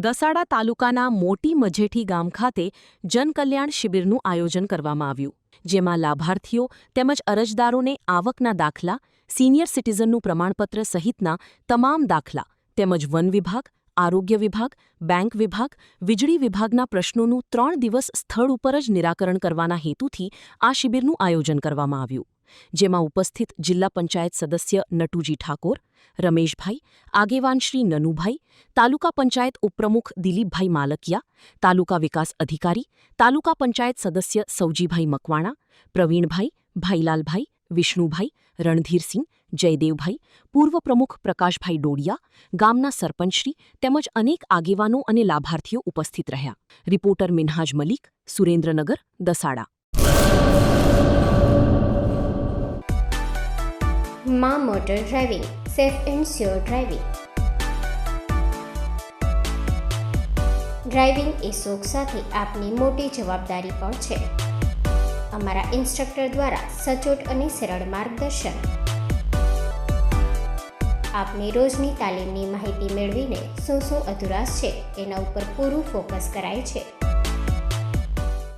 દસાડા તાલુકાના મોટી મજેઠી ગામ ખાતે જનકલ્યાણ શિબિરનું આયોજન કરવામાં આવ્યું, જેમાં લાભાર્થીઓ તેમજ અરજદારોને આવકના દાખલા, સિનિયર સિટીઝનનું પ્રમાણપત્ર સહિતના તમામ દાખલા તેમજ વન વિભાગ, આરોગ્ય વિભાગ, બેંક વિભાગ, વીજળી વિભાગના પ્રશ્નોનું 3 દિવસ સ્થળ ઉપર જ નિરાકરણ કરવાના હેતુથી આ શિબિરનું આયોજન કરવામાં આવ્યું, જેમાં ઉપસ્થિત જિલ્લા પંચાયત સદસ્ય નટુજી ઠાકોર, રમેશભાઈ, આગેવાન શ્રી નનુભાઈ, તાલુકા પંચાયત ઉપપ્રમુખ દિલીપભાઈ માલકિયા, તાલુકા વિકાસ અધિકારી, તાલુકા પંચાયત સદસ્ય સૌજીભાઈ મકવાણા, પ્રવીણભાઈ, ભાઈલાલભાઈ, વિષ્ણુભાઈ, રણધીરસિંહ, જયદેવભાઈ, પૂર્વ પ્રમુખ પ્રકાશભાઈ ડોડિયા, ગામના સરપંચશ્રી તેમજ અનેક આગેવાનો અને લાભાર્થીઓ ઉપસ્થિત રહ્યા. રિપોર્ટર મિનહાજ મલિક, સુરેન્દ્રનગર, દસાડા. માં motor driving, safe and sure driving. Driving એ શોખ સાથે આપની મોટી જવાબદારી પણ છે. અમારા ઇન્સ્ટ્રક્ટર દ્વારા સચોટ અને સરળ માર્ગદર્શન. આપની રોજની તાલીમની માહિતી મેળવીને શું અધુરાશ છે એના ઉપર પૂરું ફોકસ કરાય છે.